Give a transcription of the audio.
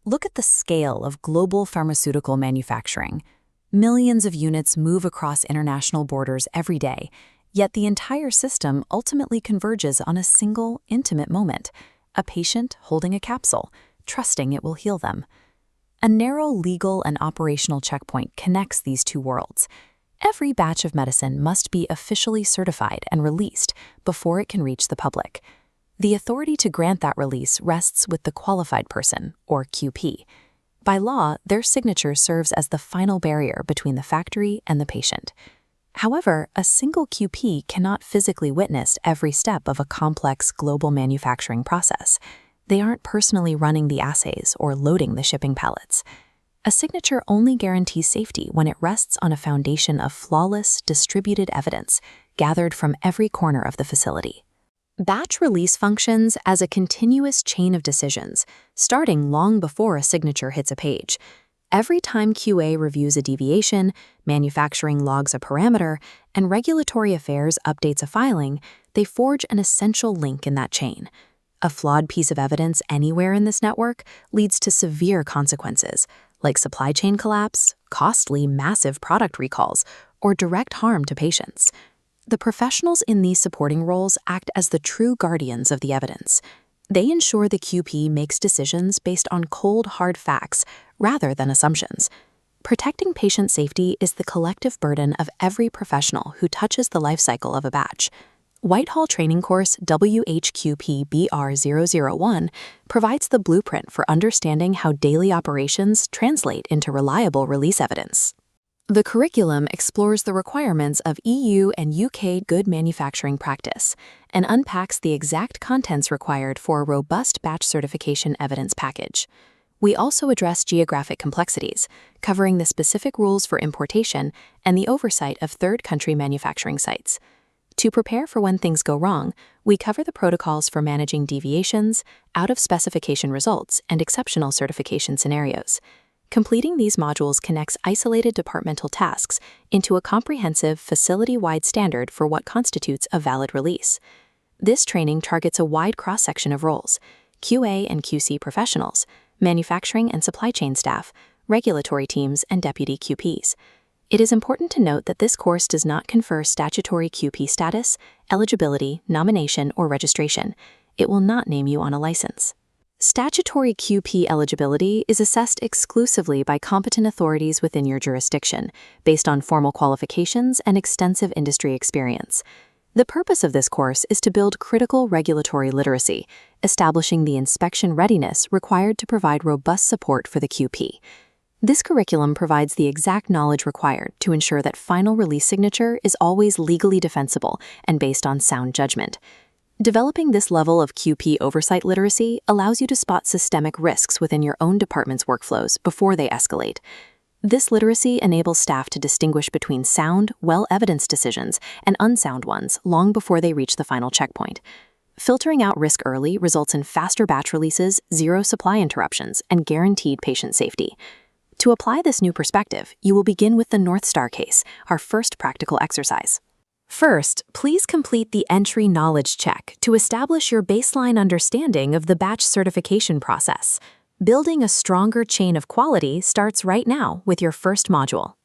Look at the scale of global pharmaceutical manufacturing. Millions of units move across international borders every day, yet the entire system ultimately converges on a single, intimate moment: a patient holding a capsule, trusting it will heal them. A narrow legal and operational checkpoint connects these two worlds. Every batch of medicine must be officially certified and released before it can reach the public. The authority to grant that release rests with the qualified person, or QP. By law, their signature serves as the final barrier between the factory and the patient. However, a single QP cannot physically witness every step of a complex global manufacturing process. They aren't personally running the assays or loading the shipping pallets. A signature only guarantees safety when it rests on a foundation of flawless, distributed evidence gathered from every corner of the facility. Batch release functions as a continuous chain of decisions, starting long before a signature hits a page. Every time QA reviews a deviation, manufacturing logs a parameter, and regulatory affairs updates a filing, they forge an essential link in that chain. A flawed piece of evidence anywhere in this network leads to severe consequences, like supply chain collapse, costly, massive product recalls, or direct harm to patients. The professionals in these supporting roles act as the true guardians of the evidence. They ensure the QP makes decisions based on cold, hard facts rather than assumptions. Protecting patient safety is the collective burden of every professional who touches the life cycle of a batch. Whitehall Training Course WHQP-BR001 provides the blueprint for understanding how daily operations translate into reliable release evidence. The curriculum explores the requirements of EU and UK good manufacturing practice and unpacks the exact contents required for a robust batch certification evidence package. We also address geographic complexities, covering the specific rules for importation and the oversight of third-country manufacturing sites. To prepare for when things go wrong, we cover the protocols for managing deviations, out-of-specification results, and exceptional certification scenarios. Completing these modules connects isolated departmental tasks into a comprehensive facility-wide standard for what constitutes a valid release. This training targets a wide cross-section of roles: QA and QC professionals, manufacturing and supply chain staff, regulatory teams, and deputy QPs. It is important to note that this course does not confer statutory QP status, eligibility, nomination, or registration. It will not name you on a license. Statutory QP eligibility is assessed exclusively by competent authorities within your jurisdiction, based on formal qualifications and extensive industry experience. The purpose of this course is to build critical regulatory literacy, establishing the inspection readiness required to provide robust support for the QP. This curriculum provides the exact knowledge required to ensure that final release signature is always legally defensible and based on sound judgment. Developing this level of QP oversight literacy allows you to spot systemic risks within your own department's workflows before they escalate. This literacy enables staff to distinguish between sound, well-evidenced decisions and unsound ones long before they reach the final checkpoint. Filtering out risk early results in faster batch releases, zero supply interruptions, and guaranteed patient safety. To apply this new perspective, you will begin with the North Star case, our first practical exercise. First, please complete the entry knowledge check to establish your baseline understanding of the batch certification process. Building a stronger chain of quality starts right now with your first module.